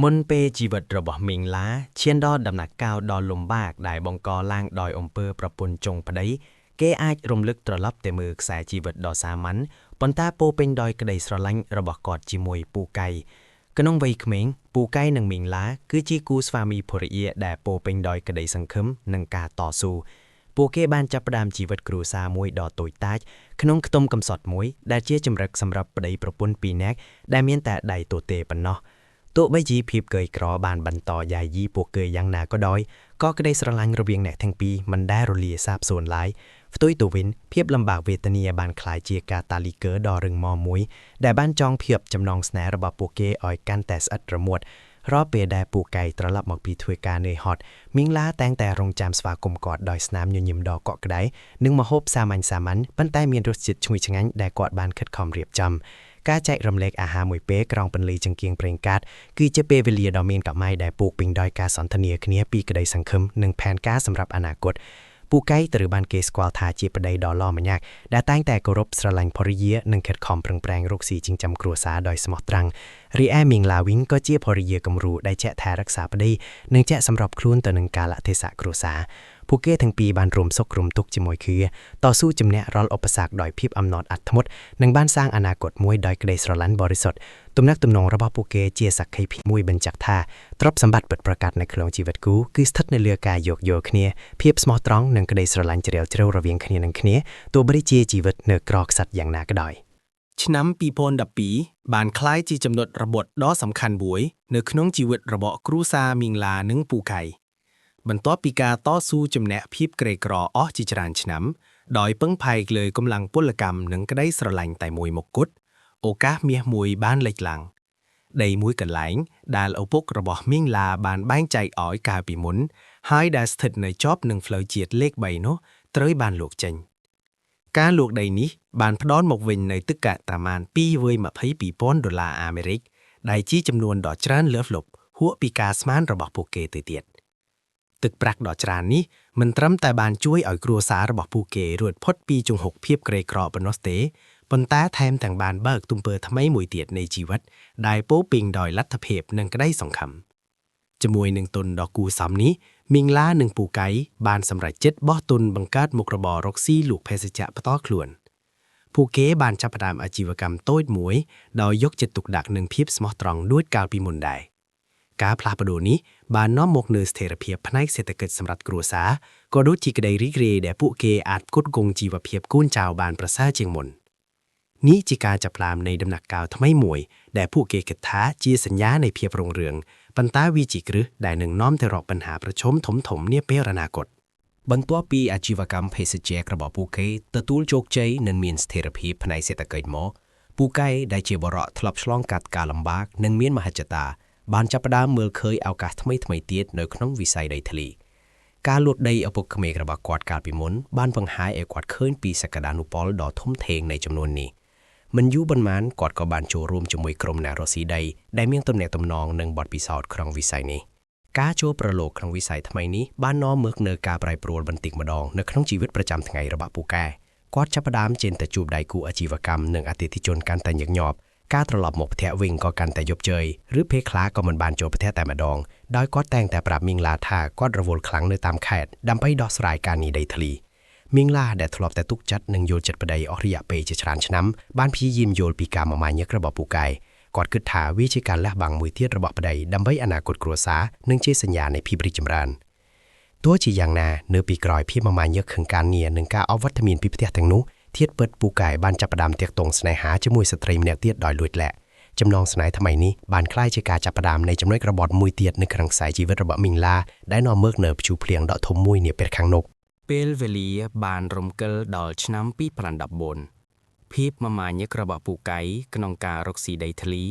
មុនពេលជីវិតរបស់មីងឡាឈានដល់ដំណាក់កាលដ៏លំបាកដែលបង្កឡើងដោយអំពើប្រពន្ធចុងប្តីគេអាចរំលឹកត្រឡប់ទៅមើលខ្សែជីវិតដ៏សាមញ្ញប៉ុន្តែពោរពេញដោយក្តីស្រឡាញ់របស់គាត់ជាមួយពូកៃក្នុងវ័យក្មេងពូកៃនិងមីងឡាគឺជាគូស្វាមីភរិយាដែលពោរពេញដោយក្តីសង្ឃឹមនិងការតស៊ូពួកគេបានចាប់ផ្ដើមជីវិតគ្រួសារមួយដ៏តូចតាចក្នុងខ្ទមកំសត់មួយដែលជាជំរឹកសម្រាប់ប្តីប្រពន្ធពីរនាក់ដែលមានតែដៃទទេប៉ុណ្ណោះទោះបីជាភាពក្រីក្របានបន្តយាយីពួកគេយ៉ាងណាក៏ដោយក៏ក្តីស្រឡាញ់រវាងអ្នកទាំងពីរមិនដែលរលាសាបសូន្យឡើយផ្ទុយទៅវិញភាពលំបាកវេទនាបានក្លាយជាកាតាលីគ័រដ៏រឹងមាំមួយដែលបានចងភ្ជាប់ចំណងស្នេហ៍របស់ពួកគេឲ្យកាន់តែស្អិតរមួតរាល់ពេលដែលពូកៃត្រឡប់មកពីធ្វើការនឿយហត់មីងឡាតែងតែរង់ចាំស្វាគមន៍គាត់ដោយស្នាមញញឹមដ៏កក់ក្ដៅនិងម្ហូបសាមញ្ញប៉ុន្តែមានរសជាតិឈ្ងុយឆ្ងាញ់ដែលគាត់បានខិតខំរៀបចំការចែករំលែកអាហារមួយពេលក្រោមពន្លឺចង្គៀងប្រេងកាតគឺជាពេលវេលាដ៏មានកម្មាយដែលពោរពេញដោយការសន្ទនាគ្នាពីក្តីសង្ឃឹមនិងផែនការសម្រាប់អនាគតពូកៃត្រូវបានគេស្គាល់ថាជាប្តីដ៏ល្អម្ញាក់ដែលតែងតែគោរពស្រឡាញ់ភរិយានិងខិតខំប្រឹងប្រែងរកស៊ីចិញ្ចឹមគ្រួសារដោយស្មោះត្រង់រីឯមីងឡាវិញក៏ជាភរិយាគំរូដែលចេះថែរក្សាប្តីនិងចេះសម្របខ្លួនទៅនឹងកាលៈទេសៈគ្រួសារពួកគេទាំងពីរបានរួមសុខរួមទុក្ខជាមួយគ្នាតស៊ូជំនះរាល់ឧបសគ្គដោយភាពអំណត់អត់ធ្មត់និងបានសាងអនាគតមួយដោយក្តីស្រឡាញ់បរិសុទ្ធទំនាក់ទំនងរបស់ពួកគេជាសក្ខីភាពមួយបញ្ជាក់ថាទ្រព្យសម្បត្តិពិតប្រាកដនៅក្នុងជីវិតគូគឺស្ថិតនៅលើការយោគយល់គ្នាភាពស្មោះត្រង់និងក្តីស្រឡាញ់ជ្រាលជ្រៅរវាងគ្នានឹងគ្នាទោះបីជាជីវិតនៅក្រខ្សត់យ៉ាងណាក៏ដោយឆ្នាំ2012បានក្លាយជាចំណុចរបត់ដ៏សំខាន់មួយនៅក្នុងជីវិតរបស់គ្រួសារមីងឡានិងពូកៃបន្ទាប់ពីការតស៊ូជំនះភាពក្រីក្រអស់ជាច្រើនឆ្នាំដោយពឹងផ្អែកលើកម្លាំងពលកម្មនិងក្តីស្រឡាញ់តែមួយមុខគត់ឱកាសមាសមួយបានលេចឡើងដីមួយកន្លែងដែលឪពុករបស់មីងឡាបានបែងចែកឲ្យកាលពីមុនហើយដែលស្ថិតនៅជាប់នឹងផ្លូវជាតិលេខ3នោះត្រូវបានលក់ចេញការលក់ដីនេះបានផ្ដល់មកវិញនៅទឹកកាក់ប្រមាណ$222,000អាមេរិកដែលជាចំនួនដ៏ច្រើនលើសលប់ហួសពីការស្មានរបស់ពួកគេទៅទៀតទឹកប្រាក់ដ៏ច្រើននេះមិនត្រឹមតែបានជួយឲ្យគ្រួសាររបស់ពួកគេរួចផុតពីជង្ហុកភាពក្រីក្រប៉ុណ្ណោះទេប៉ុន្តែថែមទាំងបានបើកទំពើថ្មីមួយទៀតនៃជីវិតដែលពោរពេញដោយលទ្ធភាពនិងក្តីសង្ឃឹមជាមួយនឹងទុនដ៏គួរសមនេះមីងឡានិងពូកៃបានសម្រេចចិត្តបោះទុនបង្កើតមុខរបររកស៊ីលក់ភេសជ្ជៈផ្ទាល់ខ្លួនពួកគេបានចាប់ផ្ដើមអាជីវកម្មតូចមួយដោយយកចិត្តទុកដាក់នឹងភាពស្មោះត្រង់ដូចកាលពីមុនដែរការផ្លាស់ប្ដូរនេះបាននាំមកនូវស្ថិរភាពផ្នែកសេដ្ឋកិច្ចសម្រាប់គ្រួសារក៏ដូចជាក្តីរីករាយដែលពួកគេអាចផ្គត់ផ្គង់ជីវភាពកូនចៅបានប្រសើរជាងមុននេះជាការចាប់ផ្ដើមនៃដំណាក់កាលថ្មីមួយដែលពួកគេគិតថាជាសញ្ញានៃភាពរុងរឿងប៉ុន្តែវាជាគ្រឹះដែលនឹងនាំទៅរកបញ្ហាប្រឈមធំៗនាពេលអនាគតបន្ទាប់ពីអាជីវកម្មភេសជ្ជៈរបស់ពួកគេទទួលជោគជ័យនិងមានស្ថិរភាពផ្នែកសេដ្ឋកិច្ចមកពូកៃដែលជាបរិបទធ្លាប់ឆ្លងកាត់ការលំបាកនិងមានមហិច្ឆតាបានចាប់ផ្ដើមមើលឃើញឱកាសថ្មីទៀតនៅក្នុងវិស័យដីធ្លីការលួចដីឪពុកក្មេករបស់គាត់កាលពីមុនបានបង្ហាញឲ្យគាត់ឃើញពីសក្តានុពលដ៏ធំធេងនៃចំនួននេះមិនយូរប៉ុន្មានគាត់ក៏បានចូលរួមជាមួយក្រុមអ្នករកស៊ីដីដែលមានទំនាក់ទំនងនិងបទពិសោធន៍ក្នុងវិស័យនេះការចូលប្រឡូកក្នុងវិស័យថ្មីនេះបាននាំមកនូវការប្រែប្រួលបន្តិចម្ដងនៅក្នុងជីវិតប្រចាំថ្ងៃរបស់ពូកែគាត់ចាប់ផ្ដើមចេញទៅជួបដៃគូអាជីវកម្មនិងអតិថិជនកាន់តែញឹកញាប់ការត្រឡប់មកផ្ទះវិញក៏កាន់តែយប់ជើយឬពេលខ្លះក៏មិនបានចូលផ្ទះតែម្ដងដោយគាត់តែងតែប្រាប់មីងឡាថាគាត់រវល់ខ្លាំងនៅតាមខេត្តដើម្បីដោះស្រាយការងារដីធ្លីមីងឡាដែលធ្លាប់តែទុកចិត្តនិងយល់ចិត្តប្តីអស់រយៈពេលជាច្រើនឆ្នាំបានព្យាយាមយល់ពីការមមាញឹករបស់ពូកែគាត់គិតថាវាជាការលះបង់មួយទៀតរបស់ប្តីដើម្បីអនាគតគ្រួសារនិងជាសញ្ញានៃភាពរីកចម្រើនទោះជាយ៉ាងណានៅពីក្រោយភាពមមាញឹកខាងការងារនិងការអវត្តមានពីផ្ទះទាំងនោះធៀបពិតពូកែបានចាប់ផ្ដើមទាក់ទងស្នេហាជាមួយស្ត្រីម្នាក់ទៀតដោយលួចលាក់ចំណងស្នេហ៍ថ្មីនេះបានក្លាយជាការចាប់ផ្ដើមនៃចំណុចរបត់មួយទៀតនៅក្នុងខ្សែជីវិតរបស់មីងឡាដែលនាំមកនូវព្យុះភ្លៀងដ៏ធំមួយនាពេលខាងមុខពេលវេលាបានរំកិលដល់ឆ្នាំ2014ភាពមមាញឹករបស់ពូកៃក្នុងការរកស៊ីដីធ្លី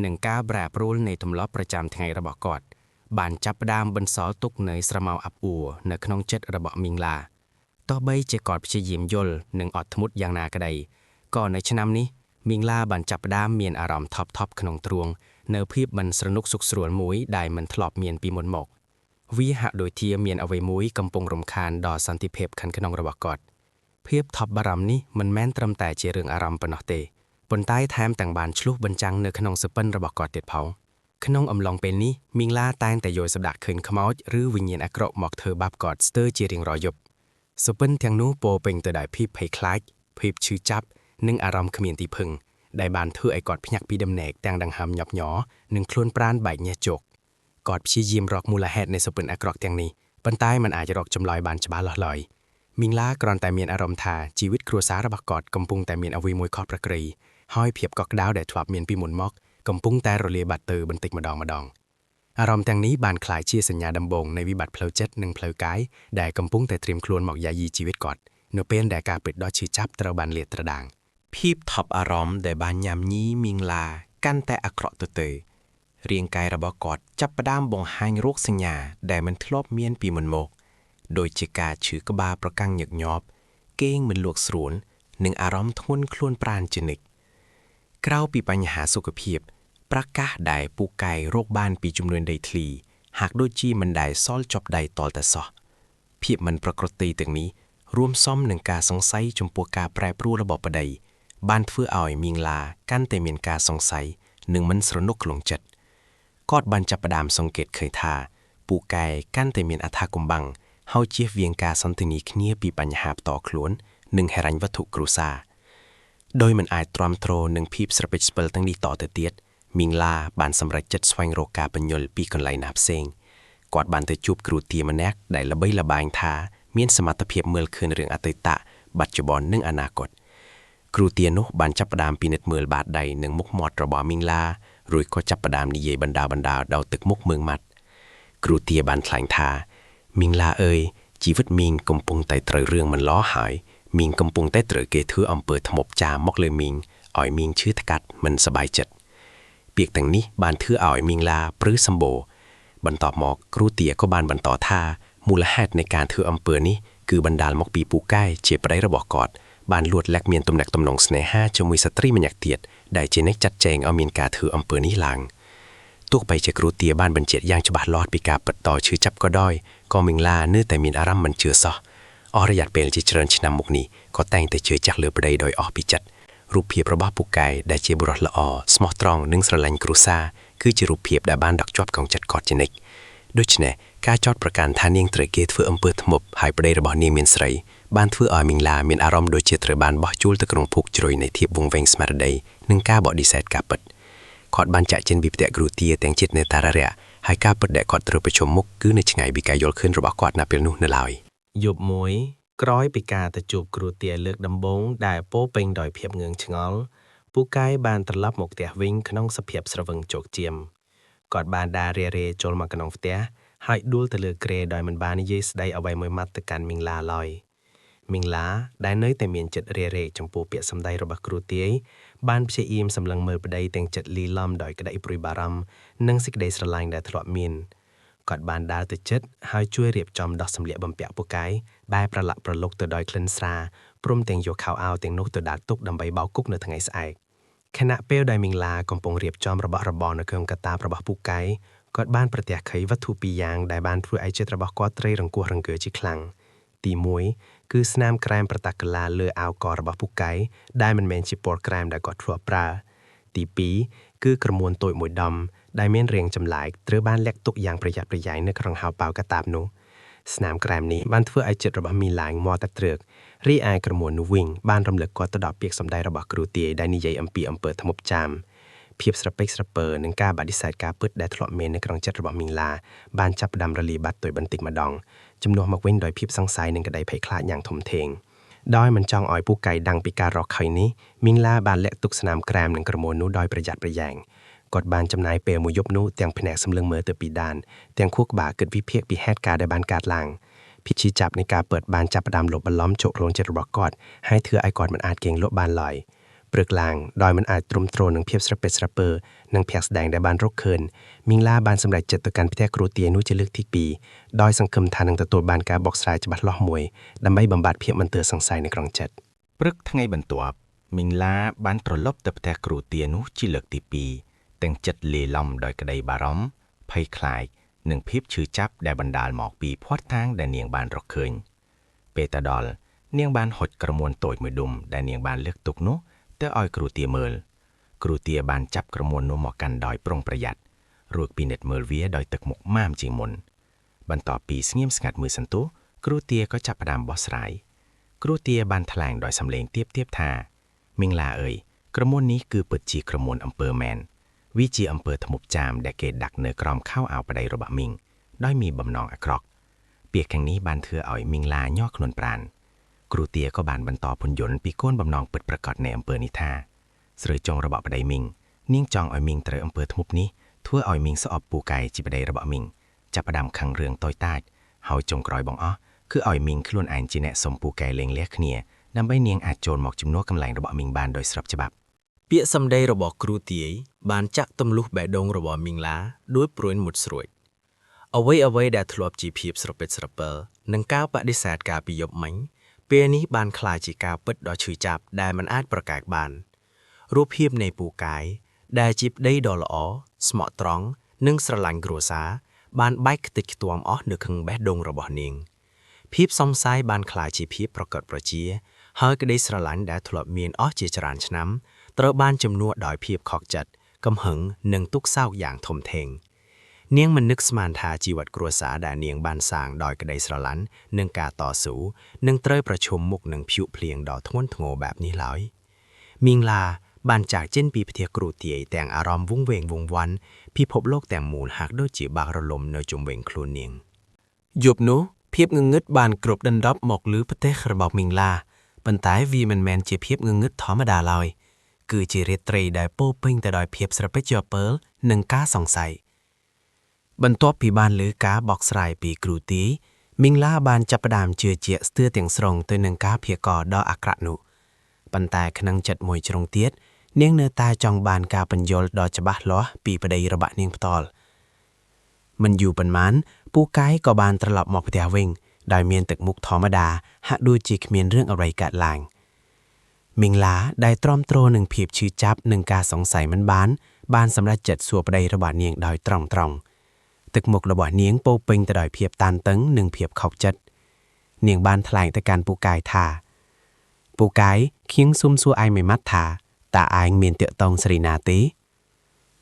និងការប្រែប្រួលនៃទម្លាប់ប្រចាំថ្ងៃរបស់គាត់បានចាប់ផ្ដើមបន្សល់ទុកនូវស្រមោលអាប់អួរនៅក្នុងចិត្តរបស់មីងឡាទោះបីជាគាត់ព្យាយាមយល់និងអត់ធ្មត់យ៉ាងណាក្តីក៏នៅឆ្នាំនេះមីងឡាបានចាប់ផ្ដើមមានអារម្មណ៍ថប់ក្នុងទ្រូងនៅភាពមិនស្រណុកសុខស្រួលមួយដែលមិនធ្លាប់មានពីមុនមកវាហាក់ដូចជាមានអ្វីមួយកំពុងរំខានដល់សន្តិភាពខាងក្នុងរបស់គាត់ភាពថប់បារម្ភនេះមិនមែនត្រឹមតែជារឿងអារម្មណ៍ប៉ុណ្ណោះទេប៉ុន្តែថែមទាំងបានឆ្លុះបញ្ចាំងនៅក្នុងសពិនរបស់គាត់ទៀតផង ក្នុងអំឡុងពេលនេះមីងឡាតែងតែយកសម្ដាក់ឃើញខ្មោចឬវិញ្ញាណអាក្រក់មកធ្វើបាបគាត់ស្ទើរជារៀងរាល់យប់សុបិនទាំងនោះពោរពេញទៅដោយភាពភ័យខ្លាចភាពឈឺចាប់និងអារម្មណ៍គ្មានទីពឹងដែលបានធ្វើឲ្យគាត់ភ្ញាក់ពីដំណេកទាំងដង្ហើមញាប់ញ័រនិងខ្លួនប្រាណបែកញើសជោគគាត់ព្យាយាមរកមូលហេតុនៃសុបិនអាក្រក់ទាំងនេះប៉ុន្តែมันអាចរកចម្លើយបានច្បាស់លាស់ឡើយមីងឡាគ្រាន់តែមានអារម្មណ៍ថាជីវិតគ្រួសាររបស់គាត់កំពុងតែមានអ្វីមួយខុសប្រក្រតីហើយភាពកក់ក្ដៅដែលធ្លាប់មានពីមុនមកកំពុងតែរលាយបាត់ទៅបន្តិចម្ដងអារម្មណ៍ទាំងនេះបានក្លាយជាសញ្ញាដំបូងនៃវិបត្តិផ្លូវចិត្តនិងផ្លូវកាយដែលកំពុងតែត្រៀមខ្លួនមកយាយីជីវិតគាត់នៅពេលដែលការពិតដ៏ឈឺចាប់ត្រូវបានលាតត្រដាងភាពថប់អារម្មណ៍ដែលបានញ៉ាំញីមីងឡាកាន់តែអាក្រក់ទៅរាងកាយរបស់គាត់ចាប់ផ្ដើមបង្ហាញរោគសញ្ញាដែលមិនធ្លាប់មានពីមុនមកដូចជាការឈឺក្បាលប្រកាំងញឹកញាប់គេងមិនលក់ស្រួលនិងអារម្មណ៍ធ្ងន់ខ្លួនប្រាណជានិច្ចក្រៅពីបញ្ហាសុខភាពប្រកាសដែលពូកែរោគបានពីជំនួយដីធ្លីហាក់ដូចជាមិនដែលសល់ចប់ដៃតលតែសោះភាពមិនប្រក្រតីទាំងនេះរួមផ្សំនឹងការសង្ស័យចំពោះការប្រែប្រួលរបស់ប្តីបានធ្វើឲ្យមីងឡាកាន់តែមានការសង្ស័យនិងមិនស្រណុកក្នុងចិត្តគាត់បានចាប់ផ្ដើមសង្កេតឃើញថាពូកែកាន់តែមានអត្ថាកំបាំងហើយជៀសវាងការសន្ទនាគ្នាពីបញ្ហាផ្ទាល់ខ្លួននិងហិរញ្ញវត្ថុគ្រួសារដោយមិនអាចទ្រាំទ្រនឹងភាពស្រពេចស្ពិលទាំងនេះតទៅទៀតមីងឡាបានសម្រេចចិត្តស្វែងរកការបញ្យល់ពីកន្លែងណាផ្សេងគាត់បានទៅជួបគ្រូទាម្នាក់ដែលល្បីល្បាញថាមានសមត្ថភាពមើលឃើញរឿងអតីតបច្ចុប្បន្ននិងអនាគតគ្រូទានោះបានចាប់ផ្ដើមពិនិត្យមើលបាតដៃនិងមុខមាត់របស់មីងឡារួចក៏ចាប់ផ្ដើមនិយាយបណ្ដាដោយទឹកមុខមើងម៉ាត់គ្រូទាបានថ្លែងថាមីងឡាអើយជីវិតមីងកំពុងតែត្រូវរឿងមិនល្អហើយមីងកំពុងតែត្រូវគេធ្វើអំពើធ្មប់ចាមកលើមីងឲ្យមីងឈឺថ្កាត់មិនសប្បាយចិត្តពាក្យទាំងនេះបានធ្វើឲ្យមីងឡាព្រឺសម្បូរបន្ទាប់មកគ្រូទាក៏បានបន្តថាមូលហេតុនៃការធ្វើអំពើនេះគឺបណ្ដាលមកពីពូកែជាប្តីរបស់គាត់បានលួចលាក់មានទំនាក់ទំនងស្នេហាជាមួយស្ត្រីម្នាក់ទៀតដែលជាអ្នកចាត់ចែងឲ្យមានការធ្វើអំពើនេះឡើងទោះបីជាគ្រូទាបានបញ្ជាក់យ៉ាងច្បាស់លាស់ពីការពិតតឈឺចាប់ក៏ដោយក៏មីងឡានៅតែមានអារម្មណ៍មិនជឿសោះអស់រយៈពេលជាច្រើនឆ្នាំមកនេះក៏តែងតែជឿចាស់លើប្តីដោយអស់ពីចិត្តរូបភាពរបស់ពូកែដែលជាបុរសល្អស្មោះត្រង់និងស្រឡាញ់គ្រួសារគឺជារូបភាពដែលបានដកជាប់ក្នុងចិត្តគាត់ជានិច្ចដូច្នេះការចោទប្រកាន់ថានាងត្រូវគេធ្វើអំពើធ្មប់ហើយប្តីរបស់នាងមានស្រីបានធ្វើឲ្យមីងឡាមានអារម្មណ៍ដូចជាត្រូវបានបោះជួលទៅក្នុងភោគជ្រោយនៃធៀបវង្វេងស្មារតីនិងការបដិសេធការពិតគាត់បានចាក់ចេញពីផ្ទះគ្រូទាទាំងចិត្តនៅតាររៈហើយការពិតដែលគាត់ត្រូវប្រឈមមុខគឺនៅឆ្ងាយពីការយល់ឃើញរបស់គាត់នៅពេលនោះនៅឡើយយប់មួយក្រោយពីការទៅជួបគ្រូទាលើកដំបូងដែលពោពេញដោយភាពងឿងឆ្ងល់ពូកែបានត្រឡប់មកផ្ទះវិញក្នុងសភាពស្រវឹងជោគជាមគាត់បានដើររេចូលមកក្នុងផ្ទះហើយដួលទៅលើគ្រែដោយមិនបាននិយាយស្ដីអ្វីមួយម៉ាត់ទៅកាន់មីងឡាឡើយមីងឡាដែលនៅតែមានចិត្តរេចំពោះពាក្យសម្ដីរបស់គ្រូទាយបានព្យាយាមសម្លឹងមើលប្តីទាំងចិត្តលីឡំដោយក្តីព្រួយបារម្ភនិងសេចក្តីស្រឡាញ់ដែលធ្លាប់មានគាត់បានដើរទៅជិតហើយជួយរៀបចំដោះសម្លៀកបំពាក់ពូកែបែបប្រឡាក់ប្រឡុកទៅដោយក្លិនស្រាព្រមទាំងយកខោអាវទាំងនោះទៅដាក់ទុកដើម្បីបោកគុកនៅថ្ងៃស្អែកខណៈពេលដែលមីងឡាកំពុងរៀបចំរបស់របរនៅក្នុងកាតាបរបស់ពូកែគាត់បានប្រទះឃើញវត្ថុពីរយ៉ាងដែលបានធ្វើឲ្យចិត្តរបស់គាត់ត្រីរង្គោះរង្គើជាខ្លាំងទី1គឺស្នាមក្រែមប្រតាក់កឡាលើអាវករបស់ពូកែដែលមិនមែនជាពណ៌ក្រែមដែលគាត់ធ្លាប់ប្រើទី2គឺក្រមួនតូចមួយដុំដែលមានរាងចម្លែកត្រូវបានលាក់ទុកយ៉ាងប្រយ័ត្នប្រយែងនៅក្នុងហោប៉ៅកាតាបនោះស្នាមក្រែមនេះបានធ្វើឲ្យចិត្តរបស់មីឡាញមាត់តែត្រឹករីឯក្រមួននោះវិញបានរំលឹកគាត់ទៅដល់ពាក្យសម្ដីរបស់គ្រូទាយដែលនិយាយអំពីអំពើធ្មប់ចាមភាពស្រពេកស្រពើនិងការបដិសេធការពិតដែលធ្លាប់មាននៅក្នុងចិត្តរបស់មីងឡាបានចាប់ផ្ដើមរលាយបាត់ទៅបន្តិចម្ដងជំនួសមកវិញដោយភាពសង្ស័យនិងក្តីភ័យខ្លាចយ៉ាងធំធេងដោយមិនចង់ឲ្យពូកែដឹងពីការរកឃើញនេះមីងឡាបានលាក់ទុកស្នាមក្រែមនិងក្រមួននោះដោយប្រយ័ត្នប្រយែងគាត់បានចំណាយពេលមួយយប់នោះទាំងភ្នែកសម្លឹងមើលទៅពីដានទាំងខួរក្បាលគិតវិភាគពីហេតុការណ៍ដែលបានកើតឡើងភាពឈឺចាប់នៃការពិតបានចាប់ផ្ដើមលុបបន្លំជោគរោងចិត្តរបស់គាត់ហើយធ្វើឲ្យគាត់មិនអាចគេងលក់បានឡើយព្រឹកឡើងដោយមិនអាចទ្រាំទ្រនឹងភាពស្រពេចស្រពើនិងភ័ក្រស្ដែងដែលបានរកឃើញមីងឡាបានសម្រេចចិត្តទៅកាន់ផ្ទះគ្រូទាយនោះជាលើកទី2ដោយសង្ឃឹមថានឹងទទួលបានការបកស្រាយច្បាស់លាស់មួយដើម្បីបំបត្តិភាពមិនទើសង្ស័យនៅក្នុងចិត្តព្រឹកថ្ងៃបន្ទាប់មីងឡាបានត្រឡប់ទៅផ្ទះគ្រូទាយនោះជាលើកទី2ទាំងចិត្តលាយឡំដោយក្តីបារម្ភភ័យខ្លាចនិងភាពឈឺចាប់ដែលបណ្ដាលមកពីភ័ស្តុតាងដែលនាងបានរកឃើញពេលទៅដល់នាងបានហុចក្រមួនតូចមួយដុំដែលនាងបានលើកទុកនោះទៅឲ្យគ្រូទាយមើលគ្រូទាយបានចាប់ក្រមួននោះមកកាន់ដោយប្រុងប្រយ័ត្ន រួចពិនិត្យមើលវាដោយទឹកមុខម៉ាមជាងមុនបន្ទាប់ពីស្ងៀមស្ងាត់មួយសន្ទុះគ្រូទាក៏ចាប់ផ្ដើមបោះស្រាយគ្រូទាបានថ្លែងដោយសំឡេងទាបៗថាមីងឡាអើយក្រុមនេះគឺពិតជាក្រុមអំពើមែនវាជាអំពើធ្មប់ចាមដែលគេដាក់នៅក្រោមខោអាវប្តីរបស់មីងដោយមានបំណងអាក្រក់ពាក្យខាងនេះបានធ្វើឲ្យមីងឡាញាស់ខ្លួនប្រាណគ្រូទាក៏បានបន្តពន្យល់ពីគោលបំណងពិតប្រាកដនៃអំពើនេះថាស្រីចុងរបស់ប្តីមីងនាងចង់ឲ្យមីងត្រូវអំពើធ្មប់នេះធ្វើឲ្យមីងស្អប់ពូកែជាប្តីរបស់មីងចាប់ផ្ដើមខឹងរឿងតូចតាចហើយចុងក្រោយបងអស់គឺឲ្យមីងខ្លួនឯងជាអ្នកសុំពូកែលេងលះគ្នាដើម្បីនាងអាចចូលមកជំនួសកម្លាំងរបស់មីងបានដោយស្របច្បាប់ពាក្យសម្ដីរបស់គ្រូទាយបានចាក់ទម្លុះបេះដូងរបស់មីងឡាដោយព្រួយមុតស្រួចអ្វីដែលធ្លាប់ជាភាពស្រពេចស្រពិលនិងការបដិសេធការពីយប់មិញពេលនេះបានក្លាយជាការពិតដ៏ឈឺចាប់ដែលមិនអាចប្រកែកបានរូបភាពនៃពូកែដែលជាប្តីដ៏ល្អស្មោះត្រង់និងស្រឡាញ់គ្រួសារបានបែកខ្ទេចខ្ទាំអស់នៅក្នុងបេះដូងរបស់នាងភាពសង្ស័យបានក្លាយជាភាពប្រកបប្រជាហើយក្តីស្រឡាញ់ដែលធ្លាប់មានអស់ជាច្រើនឆ្នាំត្រូវបានជំនួសដោយភាពខកចិត្តកំហឹងនិងទុក្ខសោកយ៉ាងធំធេងនាងមិននឹកស្មានថាជីវិតគ្រួសារដែលនាងបានសាងដោយក្តីស្រឡាញ់និងការតស៊ូនឹងត្រូវប្រឈមមុខនឹងព្យុះភ្លៀងដ៏ធ្ងន់ធ្ងរបែបនេះឡើយមីងឡាបានចាកចេញពីផ្ទះគ្រូទាយទាំងអារម្មណ៍វង្វេងវង្វាន់ពិភពលោកទាំងមូលហាក់ដូចជាបាក់រលំនៅជុំវិញខ្លួននាងយប់នោះភាពងងឹតបានគ្រប់ដណ្ដប់មកលើប្រទេសរបស់មីងឡាប៉ុន្តែវាមិនមែនជាភាពងងឹតធម្មតាឡើយគឺជារាត្រីដែលពោរពេញទៅដោយភាពស្រពេចរពើលនិងការសង្ស័យបន្ទាប់ពីបានលើការបកស្រាយពីគ្រូទាយមីងឡាបានចាប់ផ្ដើមជឿជាក់ស្ទើរទាំងស្រុងទៅនឹងការព្យាករណ៍ដ៏អាក្រក់នោះប៉ុន្តែក្នុងចិត្តមួយជ្រុងទៀតនាងនៅតែចង់បានការបញ្យល់ដ៏ច្បាស់លាស់ពីប្តីរបស់នាងផ្ទាល់មិនយូរប៉ុន្មានពូកែក៏បានត្រឡប់មកផ្ទះវិញដោយមានទឹកមុខធម្មតាហាក់ដូចជាគ្មានរឿងអ្វីកើតឡើងមីងឡាដែលទ្រាំទ្រនឹងភាពឈឺចាប់និងការសង្ស័យមិនបានសម្រេចចិត្តសួរប្តីរបស់នាងដោយត្រង់ទឹកមុខរបស់នាងពោរពេញទៅដោយភាពតានតឹងនិងភាពខកចិត្តនាងបានថ្លែងទៅកាន់ពូកែថាពូកែខ្ញុំសុំសួរឯងមួយម៉ាត់ថាតើឯងមានតាក់ទងស្រីណាទេ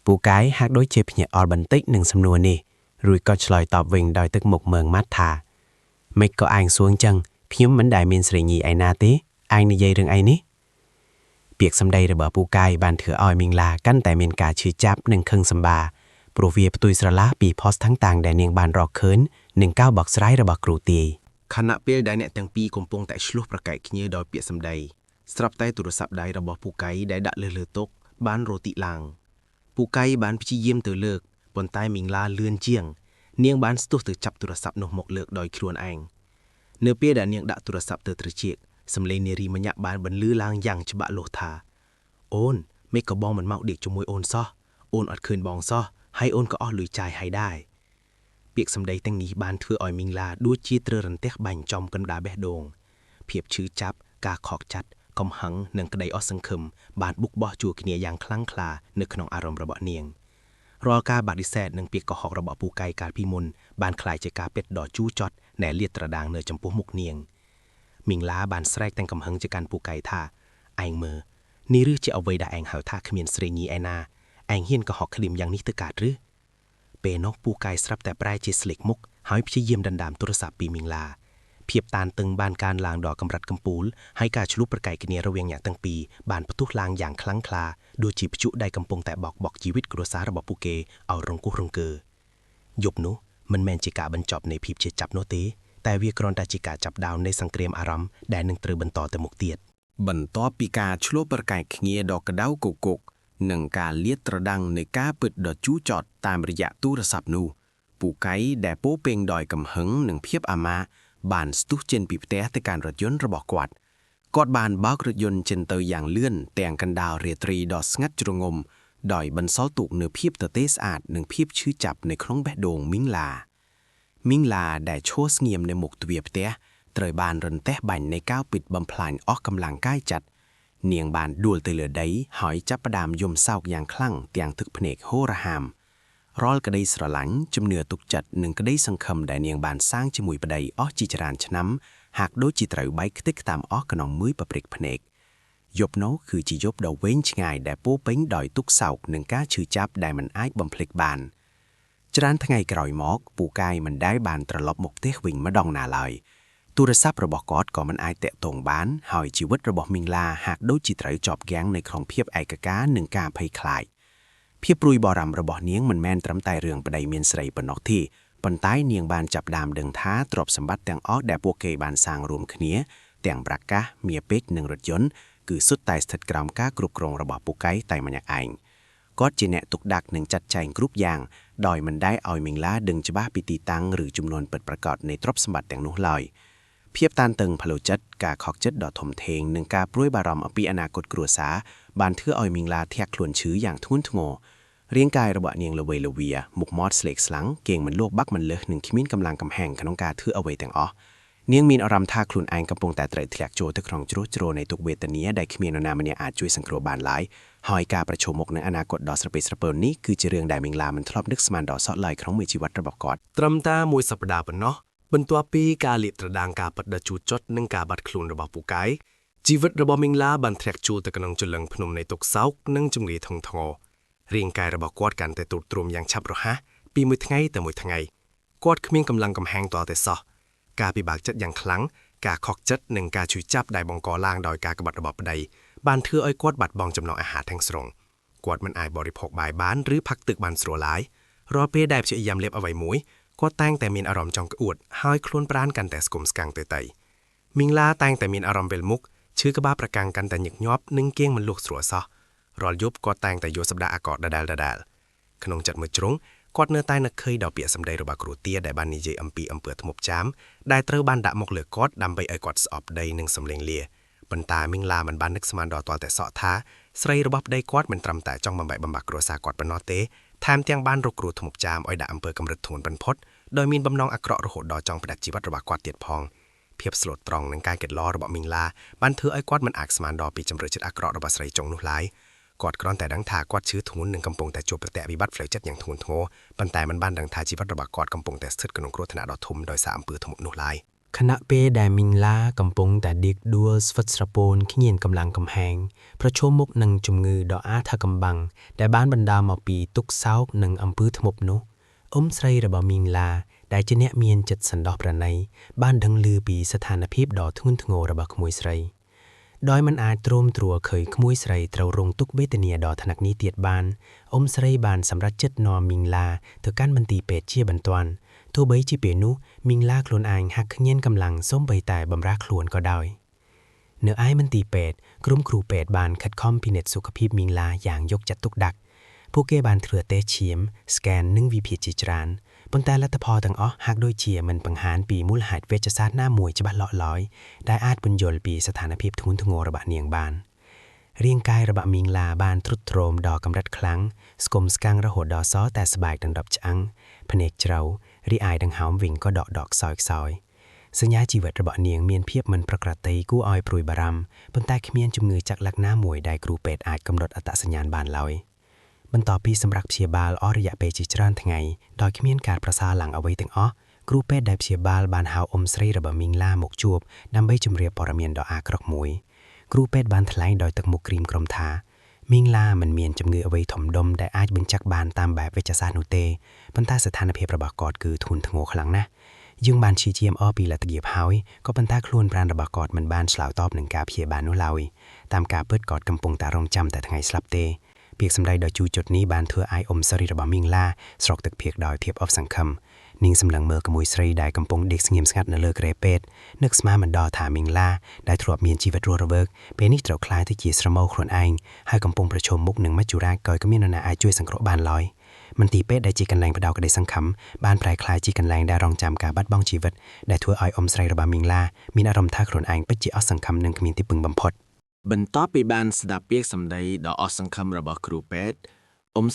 ពូកែហាក់ដូចជាភ្ញាក់អល់បន្តិចនឹងសំណួរនេះរួចក៏ឆ្លើយតបវិញដោយទឹកមុខមើងម៉ាត់ថាម៉េចក៏ឯងសួរអញ្ចឹងខ្ញុំមិនដែលមានស្រីញីឯណាទេឯងនិយាយរឿងអីនេះពាក្យសម្ដីរបស់ពូកែបានធ្វើឲ្យមីងឡាកាន់តែមានការឈឺចាប់និងខឹងសម្បាព្រោះវាផ្ទុយស្រឡះពីផុសតាំងដែលនាងបានរកឃើញនិងការបកស្រាយរបស់គ្រូទាយខណៈពេលដែលអ្នកទាំងពីរកំពុងតែឆ្លោះប្រកែកគ្នាដោយពាក្យសម្ដីស្រាប់តែទូរស័ព្ទដៃរបស់ពូកែដែលដាក់លើតុបានរតិឡើងពូកែបានព្យាយាមទៅលើកប៉ុន្តែមីងឡាលឿនជាងនាងបានស្ទុះទៅចាប់ទូរស័ព្ទនោះមកលើកដោយខ្លួនឯងនៅពេលដែលនាងដាក់ទូរស័ព្ទទៅត្រចៀកសំឡេងនារីម្នាក់បានបន្លឺឡើងយ៉ាងច្បាស់លាស់ថាអូនមេក៏បងមិនមកដេកជាមួយអូនសោះអូនអត់ឃើញបងសោះហើយអូនក៏អស់លុយចាយហើយដែរពាក្យសម្ដីទាំងនេះបានធ្វើឲ្យមីងឡាដូចជាត្រូវរន្ទះបាញ់ចំកណ្ដាលបេះដូងភាពឈឺចាប់ការខកចិត្តកំហឹងនិងក្តីអស់សង្ឃឹមបានបុកបោះជួរគ្នាយ៉ាងខ្លាំងក្លានៅក្នុងអារម្មណ៍របស់នាងរាល់ការបដិសេធនិងពាក្យកុហករបស់ពូកែកាលពីមុនបានក្លាយជាការពិតដ៏ជូរចត់ដែលលាតត្រដាងនៅចំពោះមុខនាងមីងឡាបានស្រែកទាំងកំហឹងទៅកាន់ពូកែថាឯងមើលនេះឬជាអ្វីដែលឯងហៅថាគ្មានស្រីញីឯណាឯងហ៊ានកុហកក្លៀមយ៉ាងនេះទៅកើតឬពេលនោះពូកែស្រាប់តែប្រែជាស្លេកមុខហើយព្យាយាមដណ្ដើមទូរស័ព្ទពីមីងឡាភាពតានតឹងបានកើនឡើងដល់កម្រិតកំពូលហើយការឆ្លោះប្រកែកគ្នារវាងអ្នកទាំងពីរបានផ្ទុះឡើងយ៉ាងខ្លាំងក្លាដូចជាព្យុះដែលកំពុងតែបោកជីវិតគ្រួសាររបស់ពួកគេឲ្យរង្គោះរង្គើយប់នោះមិនមែនជាការបញ្ចប់នៃភាពឈឺចាប់នោះទេតែវាគ្រាន់តែជាការចាប់ផ្ដើមនៃសង្គ្រាមអារម្មណ៍ដែលនឹងត្រូវបន្តទៅមុខទៀតបន្ទាប់ពីការឆ្លោះប្រកែកគ្នាដ៏ក្តៅគគុកនិងការលាតត្រដាងនៃការពិតដ៏ជូរចត់តាមរយៈទូរស័ព្ទនោះពូកែដែលពោរពេញដោយកំហឹងនិងភាពអាម៉ាស់បានស្ទុះចេញពីផ្ទះទៅកាន់រថយន្តរបស់គាត់បានបើករថយន្តចេញទៅយ៉ាងលឿនទាំងកណ្ដាលរាត្រីដ៏ស្ងាត់ជ្រងំដោយបន្សល់ទុកនូវភាពទទេស្អាតនិងភាពឈឺចាប់នៅក្នុងបេះដូងមីងឡាដែលឈរស្ងៀមនៅមុខទ្វារផ្ទះត្រូវបានរន្ទះបាញ់នៃការពិតបំផ្លាញអស់កម្លាំងកាយចិត្តនាងបានដួលទៅលើដីហើយចាប់ផ្ដើមយំសោកយ៉ាងខ្លាំងទាំងទឹកភ្នែកហូររហាមរាល់ក្តីស្រឡាញ់ជំនឿទុកចិត្តនិងក្តីសង្ឃឹមដែលនាងបានសាងជាមួយប្តីអស់ជាច្រើនឆ្នាំហាក់ដូចជាត្រូវបែកខ្ទេចខ្តាមអស់ក្នុងមួយប៉ព្រិកភ្នែកយប់នោះគឺជាយប់ដ៏វែងឆ្ងាយដែលពោរពេញដោយទុក្ខសោកនិងការឈឺចាប់ដែលមិនអាចបំភ្លេចបាន ច្រើនថ្ងៃក្រោយមកពូកាយមិនដែលបានត្រឡប់មកផ្ទះវិញម្ដងណាឡើយទូរស័ព្ទរបស់គាត់ក៏មិនអាចតាក់ទងបានហើយជីវិតរបស់មីងឡាហាក់ដូចជាត្រូវជាប់គាំងនៅក្នុងភាពឯកការនិងការភ័យខ្លាចភាពព្រួយបារម្ភរបស់នាងមិនមែនត្រឹមតែរឿងប្តីមានស្រីប៉ុណ្ណោះទេប៉ុន្តែនាងបានចាប់ផ្ដើមដឹងថាទ្រព្យសម្បត្តិទាំងអស់ដែលពួកគេបានសាងរួមគ្នាទាំងប្រាកាសមាសពេជ្រនិងរថយន្តគឺសុទ្ធតែស្ថិតក្រោមការគ្រប់គ្រងរបស់ពូកែតែម្នាក់ឯងគាត់ជាអ្នកទុកដាក់និងចាត់ចែងគ្រប់យ៉ាងដោយមិនដែលឲ្យមីងឡាដឹងច្បាស់ពីទីតាំងឬចំនួនពិតប្រាកដនៃទ្រព្យសម្បត្តិទាំងនោះឡើយភាពតានតឹងផ្លូវចិត្តការខកចិត្តដ៏ធំធេងនិងការព្រួយបារម្ភអំពីអនាគតគ្រួសារបានធ្វើឲ្យមីងឡាធាក់ខ្លួនឈឺយ៉ាងធ្ងន់ធ្ងររាងកាយរបស់នាងល្វីល្វាមុខមាត់ស្លេកស្លាំងគេងមិនលក់បាក់មិនលើសនិងគ្មានកម្លាំងកំហែងក្នុងការធ្វើអ្វីទាំងអស់នាងមានអារម្មណ៍ថាខ្លួនឯងកំពុងតែត្រូវធ្លាក់ចូលទៅក្នុងជ្រោះជ្រោនៃទុក្ខវេទនាដែលគ្មាននរណាម្នាក់អាចជួយសង្គ្រោះបានឡើយហើយការប្រឈមមុខនឹងអនាគតដ៏ស្រពេចស្រពិលនេះគឺជារឿងដែលមីងឡាមិនធ្លាប់នឹកស្មានដល់សក់ឡើយក្នុងមួយជីវិតរបស់គាត់ត្រឹមតែមួយសប្តាហ៍ប៉ុណ្ណោះបន្ទាប់ពីការលាបត្រដាងការពិតដ៏ជូរចត់និងការបាត់ខ្លួនរបស់ពូកែជីវិតរបស់មីងឡាបានធ្លាក់ចូលទៅក្នុងជលឹងភ្នំនៃទុក្ខសោកនិងជំងឺធ្ងន់ធ្ងររាងកាយរបស់គាត់កាន់តែទ្រុឌទ្រោមយ៉ាងឆាប់រហ័សពីមួយថ្ងៃទៅមួយថ្ងៃគាត់គ្មានកម្លាំងកំហែងតតែសោះការពិបាកចិត្តយ៉ាងខ្លាំងការខកចិត្តនិងការឈឺចាប់ដែលបង្កឡើងដោយការក្បត់របស់ប្តីបានធ្វើឲ្យគាត់បាត់បង់ចំណង់អាហារទាំងស្រុងគាត់មិនអាចបរិភោគបាយបានឬផឹកទឹកបានស្រួលឡើយរាល់ពេលដែលព្យាយាមលេបអ្វីមួយគាត់តែងតែមានអារម្មណ៍ចង់ក្អួតហើយខ្លួនប្រាណកាន់តែស្គមស្កាំងទៅមីងឡាតែងតែមានអារម្មណ៍វិលមុខឈឺក្បាលប្រកាំងកាន់តែញឹកញាប់និងគៀងមិនលក់ស្រួលសោះរាល់យប់គាត់តែងតែយកសម្ដាអាកតដដែលក្នុងចិត្តមួយជ្រុងគាត់នៅតែនឹកឃើញដល់ពាក្យសម្ដីរបស់គ្រូទាដែលបាននិយាយអំពីអំពើធ្មប់ចាមដែលត្រូវបានដាក់មកលើគាត់ដើម្បីឲ្យគាត់ស្អប់ប្តីនិងសម្លេងលាប៉ុន្តែមីងឡាមិនបាននឹកស្មានដល់ទាល់តែសក់ថាស្រីរបស់ប្តីគាត់មិនត្រឹមតែចង់បំបែកបំបាក់គ្រួសារគាត់ប៉ុណ្ណោះទេថែមទាំងបានរកគ្រូធ្មប់ចាមឲ្យដាក់អំពើកម្រិតធ្ងន់បំផុតដោយមានបំណងអាក្រក់រហូតដល់ចង់ផ្ដាច់ជីវិតរបស់គាត់ទៀតផងភាពស្លូតត្រង់និងការកិត្តឡរបស់មីងឡាបានធ្វើឲ្យគាត់មិនអាចស្មានដល់ពីជំរឿចិត្តអាក្រក់របស់ស្រីចុងនោះឡើយគាត់គ្រាន់តែដឹងថាគាត់ឈឺធ្ងន់និងកំពុងតែជួបប្រទះវិបត្តិផ្លូវចិត្តយ៉ាងធ្ងន់ធ្ងរប៉ុន្តែមិនបានដឹងថាជីវិតរបស់គាត់កំពុងតែស្ថិតក្នុងគ្រោះថ្នាក់ដ៏ធំដោយសារអំពើធ្មប់នោះឡើយខណៈពេលដែលមីងឡាកំពុងតែដេកដួលស្វិតស្រពោនគ្មានកម្លាំងកំហែងប្រឈមមុខនឹងជំងឺដ៏អាថ៌កំបាំងដែលបានបណ្ដាលមកពីទុក្ខសោកនិងអំពើធ្មប់នោះស្រីរបស់មីងឡាដែលជាអ្នកមានចិត្តសន្តោសប្រណីបានដឹងឮពីស្ថានភាពដ៏ធ្ងន់ធ្ងររបស់ក្មួយស្រីដោយមិនអាចទ្រាំទ្រួឃើញក្មួយស្រីត្រូវរងទុក្ខវេទនាដ៏ថ្នាក់នេះទៀតបានស្រីបានសម្រេចចិត្តនាំមីងឡាទៅកាន់មន្ទីរពេទ្យជាបន្ទាន់ទោះបីជាពេលនោះមីងឡាខ្លួនឯងហាក់គ្មានកម្លាំងសូម្បីតែបម្រើខ្លួនក៏ដោយនៅឯមន្ទីរពេទ្យក្រុមគ្រូពេទ្យបានខិតខំពិនិត្យសុខភាពមីងឡាយ៉ាងយកចិត្តទុកដាក់ពួកគេបានធ្វើតេស្តឈាមស្កេននិងវិភាគជាច្រើនប៉ុន្តែលទ្ធផលទាំងអស់ហាក់ដូចជាមិនបង្ហាញពីមូលហេតុវេជ្ជសាស្ត្រណាមួយច្បាស់លាស់ឡើយដែលអាចពន្យល់ពីស្ថានភាពធ្ងន់ធ្ងររបស់នាងបានរាងកាយរបស់មីងឡាបានទ្រុឌទ្រោមដល់កម្រិតខ្លាំងស្គមស្កាំងរហូតដល់សតែស្បែកដណ្ដប់ឆ្អឹងភ្នែកជ្រៅរីឯដង្ហើមវិញក៏ដកខ្សោយសញ្ញាជីវិតរបស់នាងមានភាពមិនប្រក្រតីគួរឲ្យព្រួយបារម្ភប៉ុន្តែគ្មានជំងឺចាក់លាក់ណាមួយដែលគ្រូពេទ្យអាចកំណត់អត្តសញ្ញាណបានឡើយបន្ទាប់ពីសម្រាប់ព្យាបាលអស់រយៈពេលជាច្រើនថ្ងៃដោយគ្មានការប្រសើរឡើងអ្វីទាំងអស់គ្រូពេទ្យដែលព្យាបាលបានហៅស្រីរបស់មីងឡាមកជួបដើម្បីជម្រាបព័ត៌មានដ៏អាក្រក់មួយគ្រូពេទ្យបានថ្លែងដោយទឹកមុខក្រៀមក្រំថាមីងឡាមិនមានជំងឺអ្វីធំដុំដែលអាចបញ្ជាក់បានតាមបែបវេជ្ជសាស្ត្រនោះទេប៉ុន្តែស្ថានភាពរបស់គាត់គឺធ្ងន់ធ្ងរខ្លាំងណាស់យើងបានព្យាយាមអស់ពីលទ្ធភាពហើយក៏ប៉ុន្តែខ្លួនប្រាណរបស់គាត់មិនបានឆ្លើយតបនឹងការព្យាបាលនោះឡើយតាមការពិតគាត់កំពុងតែរងចាំតែថ្ងៃស្លាប់ទេពាក្យសម្ដីដ៏ជូរចត់នេះបានធ្វើឲ្យស្រីរបស់មីងឡាស្រក់ទឹកភ្លៀកដោយភាពអស់សង្ឃឹមនាងសម្លឹងមើលក្មួយស្រីដែលកំពុងដេកស្ងៀមស្ងាត់នៅលើគ្រែពេទ្យនឹកស្មានមិនដល់ថាមីងឡាដែលធ្លាប់មានជីវិតរស់រវើកពេលនេះត្រូវក្លាយទៅជាស្រមោលខ្លួនឯងហើយកំពុងប្រឈមមុខនឹងមច្ចុរាជក៏គ្មាននរណាអាចជួយសង្គ្រោះបានឡើយមន្ទីរពេទ្យដែលជាកន្លែងផ្ដោតក្តីសង្ឃឹមបានប្រែក្លាយជាកន្លែងដែលរងចាំការបាត់បង់ជីវិតដែលធ្វើឲ្យស្រីរបស់មីងឡាមានអារម្មណ៍ថាខ្លួនឯងពិតជាអស់សង្ឃឹមនិងគ្មានទីពឹងបំផុតបន្ទាប់ពីបានស្ដាប់ពាក្យសម្ដីដ៏អស់សង្ឃឹមរបស់គ្រូពេទ្យ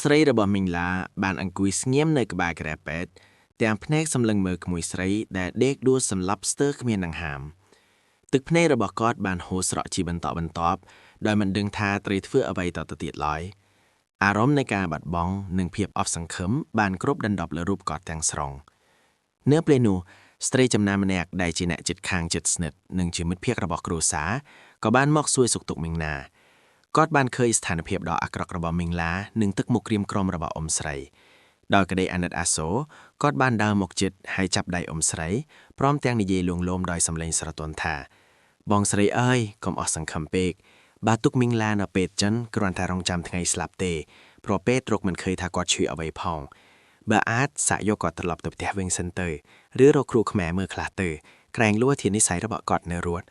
ស្រីរបស់មីងឡាបានអង្គុយស្ងៀមនៅក្បែរគ្រែពេទ្យទាំងភ្នែកសម្លឹងមើលក្មួយស្រីដែលដេកដួលសន្លប់ស្ទើរគ្មានដង្ហើមទឹកភ្នែករបស់គាត់បានហូរស្រក់ជាបន្តបន្ទាប់ដោយមិនដឹងថាត្រូវធ្វើអ្វីតទៅទៀតឡើយអារម្មណ៍នៃការបាត់បង់និងភាពអស់សង្ឃឹមបានគ្របដណ្ដប់លើរូបគាត់ទាំងស្រុងនៅពេលនោះស្ត្រីចំណាំម្នាក់ដែលជាអ្នកជិតខាងជិតស្និទ្ធនិងជាមិត្តភក្តិរបស់គ្រួសារក៏បានមកសួរសុខទុក្ខមីងឡាគាត់បានឃើញស្ថានភាពដ៏អាក្រក់របស់មីងឡានិងទឹកមុខក្រៀមក្រំរបស់ស្រី ដោយក្តីអាណិតអាសូរគាត់បានដើរមកជិតហើយចាប់ដៃអ៊ំស្រីព្រមទាំងនិយាយលួងលោមដោយសំឡេងស្រទន់ថាបងស្រីអើយកុំអស់សង្ឃឹមពេកបើទុកមីងឡានៅពេទ្យចិនគ្រាន់តែរងចាំថ្ងៃស្លាប់ទេព្រោះពេទ្យរកមិនឃើញថាគាត់ឈឺអ្វីផងបើអាចសាក់យកគាត់ត្រឡប់ទៅផ្ទះវិញសិនទៅឬរកគ្រូខ្មែរមើលខ្លះទៅក្រែងលួធានិស័យរបស់គាត់នៅរត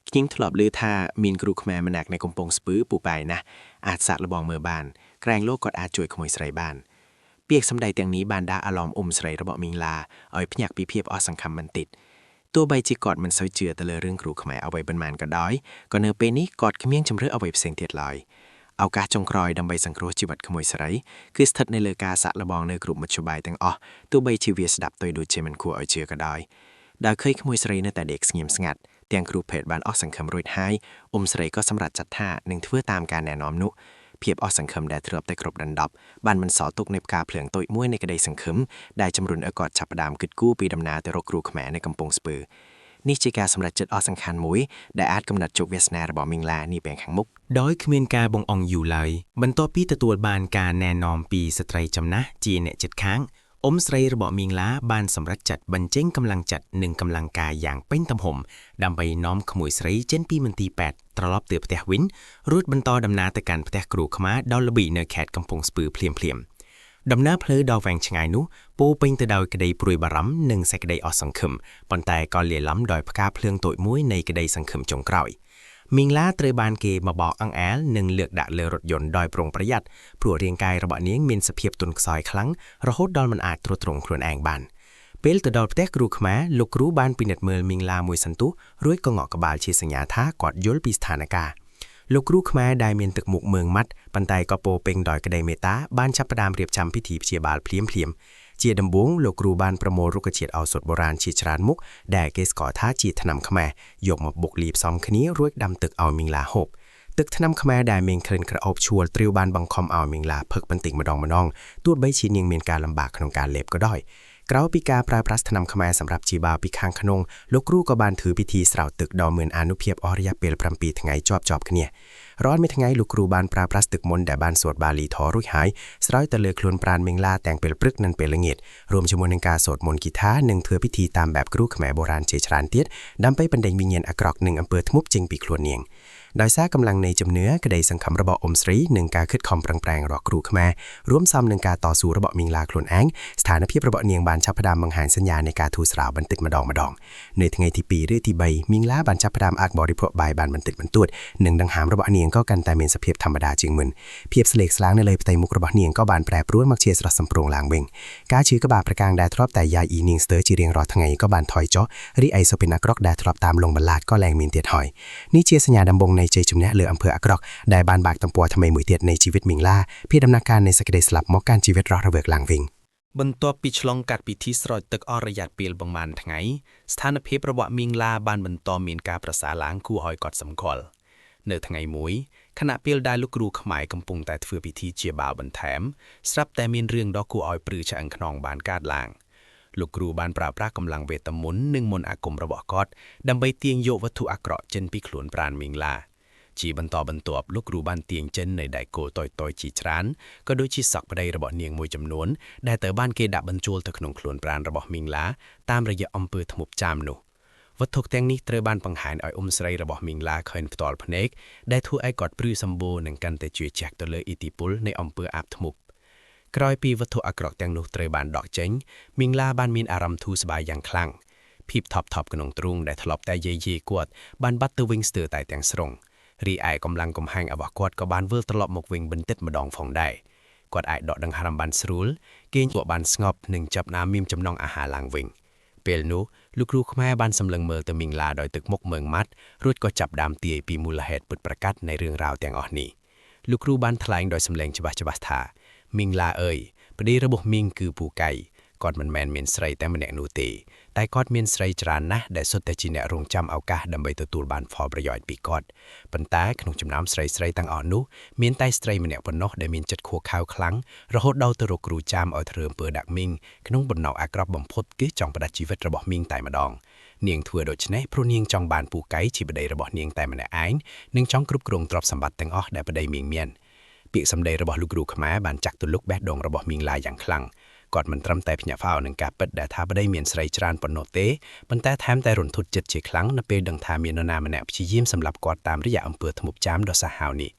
់ខ្ញុំធ្លាប់ឮថាមានគ្រូខ្មែរម្នាក់នៅកំពង់ស្ពឺពូប៉ែណាស់អាចសាក់លបងមើលបានក្រែងលួគាត់អាចជួយក្មួយស្រីបានពាក្យសម្ដីទាំងនេះបានដាក់អារម្មណ៍អ៊ំស្រីរបស់មីងឡាឲ្យភ្ញាក់ពីភាពអស់សង្ឃឹមបន្តិចទោះបីជាគាត់មិនសូវជឿទៅលើរឿងគ្រូខ្មែរអ្វីប៉ុន្មានក៏ដោយក៏នៅពេលនេះគាត់គ្មានជំរឿអ្វីផ្សេងទៀតឡើយឱកាសចុងក្រោយដើម្បីសង្គ្រោះជីវិតក្មួយស្រីគឺស្ថិតនៅលើការសាក់លបងនៅគ្រប់មធ្យោបាយទាំងអស់ទោះបីជាវាស្ដាប់ទៅដូចជាមិនគួរឲ្យជឿក៏ដោយដោយឃើញក្មួយស្រីនៅតែដេកស្ងៀមស្ងាត់ទាំងគ្រូពេទ្យបានអស់សង្ឃឹមរួចហើយអ៊ំស្រីក៏សម្រេចចាត់ថានឹងធ្វើតាមការណែនាំនោះភាពអស់សង្ឃឹមដែលធ្លាប់តែគ្រប់ដណ្ដប់បានបន្សល់ទុកនៅផ្កាភ្លើងតូចមួយនៃក្តីសង្ឃឹមដែលជំរុញឲ្យគាត់ចាប់ផ្ដើមគិតគូរពីដំណើរទៅរកគ្រូខ្មែរនៅកំពង់ស្ពឺនេះជាការសម្រេចចិត្តអស់សង្ខានមួយដែលអាចកំណត់ជោគវាសនារបស់មីងឡានេះពេលខាងមុខដោយគ្មានការបង្អង់យូរឡើយបន្ទាប់ពីទទួលបានការណែនាំពីស្ត្រីចំណាស់ជាអ្នកជិតខាងអ៊ំស្រីរបស់មីងឡាបានសម្រេចចិត្តបញ្ចេញកម្លាំងចិត្តនិងកម្លាំងកាយយ៉ាងពេញទំហំដើម្បីនាំក្មួយស្រីចេញពីមន្ទីរពេទ្យត្រឡប់ទៅផ្ទះវិញរួចបន្តដំណើរទៅកាន់ផ្ទះគ្រូខ្មែរដល់ល្ប៊ីនៅខេត្តកំពង់ស្ពឺភ្លាមៗដំណើរផ្លូវដ៏វែងឆ្ងាយនោះពោពេញទៅដោយក្តីព្រួយបារម្ភនិងសេចក្តីអស់សង្ឃឹមប៉ុន្តែក៏លាយឡំដោយផ្កាភ្លើងតូចមួយនៃក្តីសង្ឃឹមចុងក្រោយមីងឡាត្រូវបានគេមកបោកអង្អែលនិងលើកដាក់លើរថយន្តដោយប្រុងប្រយ័ត្នព្រោះរាងកាយរបស់នាងមានសភាពទន់ខ្សោយខ្លាំងរហូតដល់មិនអាចទ្រាំទ្រង់ខ្លួនឯងបានពេលទៅដល់ផ្ទះគ្រូខ្មែរលោកគ្រូបានពិនិត្យមើលមីងឡាមួយសន្ទុះរួចក៏ងក់ក្បាលជាសញ្ញាថាគាត់យល់ពីស្ថានភាពលោកគ្រូខ្មែរដែលមានទឹកមុខមើងម៉ាត់ប៉ុន្តែក៏ពោពេញដោយក្តីមេត្តាបានចាប់ផ្ដើមរៀបចំពិធីព្យាបាលភ្លាមៗជាដំបូងលោកគ្រូបានប្រមូលរុក្ខជាតិឱសថបុរាណជាច្រើនមុខដែលគេស្គាល់ថាជាថ្នាំខ្មែរយកមកបុកលាយផ្សំគ្នារួចដាំទឹកឲ្យមីងឡាហូបទឹកថ្នាំខ្មែរដែលមានក្លិនក្រអូបឈួលត្រូវបានបង្ខំឲ្យមីងឡាផឹកបន្តិចម្ដងទោះបីជានាងមានការលំបាកក្នុងការលេបក៏ដោយក្រៅពីការប្រើប្រាស់ថ្នាំខ្មែរសម្រាប់ព្យាបាលពីខាងក្នុងលោកគ្រូក៏បានធ្វើពិធីស្រោចទឹកដ៏មានអានុភាពអស់រយៈពេល7ថ្ងៃជាប់គ្នារាល់មួយថ្ងៃលោកគ្រូបានប្រើប្រាស់ទឹកមន្តដែលបានសូត្របាលីធម៌រួចហើយស្រោចទៅលើខ្លួនប្រាណមីងឡាទាំងពេលព្រឹកនិងពេលល្ងាចរួមជាមួយនឹងការសូត្រមន្តគីថានិងធ្វើពិធីតាមបែបគ្រូខ្មែរបុរាណជាច្រើនទៀតដើម្បីបណ្ដេញវិញ្ញាណអាក្រក់និងអំពើធ្មប់ចេញពីខ្លួននាងដោយសារកម្លាំងនៃជំនឿក្តីសង្ឃឹមរបស់អ៊ំស្រីនិងការខិតខំប្រឹងប្រែងរបស់គ្រូខ្មែររួមផ្សំនឹងការតស៊ូរបស់មីងឡាខ្លួនឯងស្ថានភាពរបស់នាងបានចាប់ផ្ដើមបង្ហាញសញ្ញានៃការធូរស្រាលបន្តិចម្ដងនៅថ្ងៃទី2ឬទី3មីងឡាបានចាប់ផ្ដើមអាចបរិភោគបាយបានបន្តិចបន្តួចនិងដង្ហើមរបស់នាងក៏កាន់តែមានសភាពធម្មតាជាងមុនភាពស្លេកស្លាំងនៅលើផ្ទៃមុខរបស់នាងក៏បានប្រែប្រួលមកជាស្រស់សម្ប្រងឡើងវិញការឈឺក្បាលប្រកាំងដែលធ្លាប់តែយាយអ៊ីនាងស្ទើរជារៀងរាល់ថ្ងៃក៏បានថយចុះរីឯសុពិនអាក្រក់ដែលធ្លាប់តាមលងបន្លាចក៏ឡើងមានទៀតហើយនេះជាសញ្ញាដំបូងនៃជ័យជំនះលើអំពើអាក្រក់ដែលបានបើកទំព័រថ្មីមួយទៀតនៃជីវិតមីងឡាពីដំណាក់កាលនៃសេចក្តីស្លាប់មកកាន់ជីវិតរស់រវើកឡើងវិញបន្ទាប់ពីឆ្លងកាត់ពិធីស្រោចទឹកអស់រយៈពេលប្រមាណថ្ងៃស្ថានភាពរបស់មីងឡាបានបន្តមានការប្រសើរឡើងគួរឲ្យកត់សម្គាល់នៅថ្ងៃមួយខណៈពេលដែលលោកគ្រូខ្មែរកំពុងតែធ្វើពិធីព្យាបាលបន្ថែមស្រាប់តែមានរឿងដ៏គួរឲ្យព្រឺឆ្អឹងខ្នងបានកើតឡើងលោកគ្រូបានប្រើប្រាស់កម្លាំងវេទមន្តនិងមន្តអាគមរបស់គាត់ដើម្បីទាញយកវត្ថុអាក្រក់ចេញពីខ្លួនប្រាណមីងឡាជាបន្តបន្ទាប់លោកគ្រូបានទាញចិននៅដែកគោលតូចៗជាច្រើនក៏ដូចជាសក់ប្តីរបស់នាងមួយចំនួនដែលត្រូវបានគេដាក់បញ្ចូលទៅក្នុងខ្លួនប្រាណរបស់មីងឡាតាមរយៈអំពើធ្មប់ចាមនោះវត្ថុទាំងនេះត្រូវបានបង្ហាញឲ្យអ៊ំស្រីរបស់មីងឡាឃើញផ្ទាល់ភ្នែកដែលធ្វើឲ្យគាត់ព្រឺសម្បូរនិងកាន់តែជឿជាក់ទៅលើឥទ្ធិពលនៃអំពើអាបធ្មប់ក្រោយពីវត្ថុអាក្រក់ទាំងនោះត្រូវបានដកចេញមីងឡាបានមានអារម្មណ៍ធូរស្បើយយ៉ាងខ្លាំងភាពថប់ក្នុងទ្រូងដែលធ្លាប់តែយាយគាត់បានបាត់ទៅវិញស្ទើរតែទាំងស្រុងរីឯកម្លាំងកំហែងរបស់គាត់ក៏បានវិលត្រឡប់មកវិញបន្តិចម្ដងផងដែរគាត់អាចដកដង្ហើមបានស្រួលគេងលក់បានស្ងប់និងចាប់ផ្ដើមមានចំណង់អាហារឡើងវិញពេលនោះលោកគ្រូខ្មែរបានសម្លឹងមើលទៅមីងឡាដោយទឹកមុខមើងម៉ាត់រួចក៏ចាប់ផ្ដើមទាយពីមូលហេតុពិតប្រាកដនៃរឿងរ៉ាវទាំងអស់នេះលោកគ្រូបានថ្លែងដោយសម្លេងច្បាស់ថាមីងឡាអើយប្តីរបស់មីងគឺពូកៃគាត់មិនមែនមានស្រីតែម្នាក់នោះទេតែគាត់មានស្រីច្រើនណាស់ដែលសុទ្ធតែជាអ្នករងចាំឱកាសដើម្បីទទួលបានផលប្រយោជន៍ពីគាត់ប៉ុន្តែក្នុងចំណោមស្រីទាំងអស់នោះមានតែស្រីម្នាក់ប៉ុណ្ណោះដែលមានចិត្តខួខៅខ្លាំងរហូតដល់ទៅរកគ្រូចាមឲ្យធ្វើអំពើដាក់មីងក្នុងបំណងអាក្រក់បំផុតគឺចង់ផ្ដាច់ជីវិតរបស់មីងតែម្ដងនាងធ្វើដូច្នេះព្រោះនាងចង់បានពូកៃជាប្តីរបស់នាងតែម្នាក់ឯងនិងចង់គ្រប់គ្រងទ្រព្យសម្បត្តិទាំងអស់ដែលប្តីមីងមានពាក្យសម្ដីរបស់លោកគ្រូខ្មែរបានចាក់ទលុកបេះដូងរបស់មីងឡាយ៉ាងខ្លាំង กอดมันត្រឹមតែភ្ញាក់ផ្អើលនឹងការពិតដែលថាបដីមានស្រីច្រើនប៉ុណ្ណោះទេប៉ុន្តែថែមតែរន្ធត់ចិត្តជាខ្លាំងនៅពេលដឹងថាមាននរណាម្នាក់ព្យាយាមសម្លាប់គាត់តាមរយៈអំពើធ្មប់ចាមដ៏សាហាវនេះ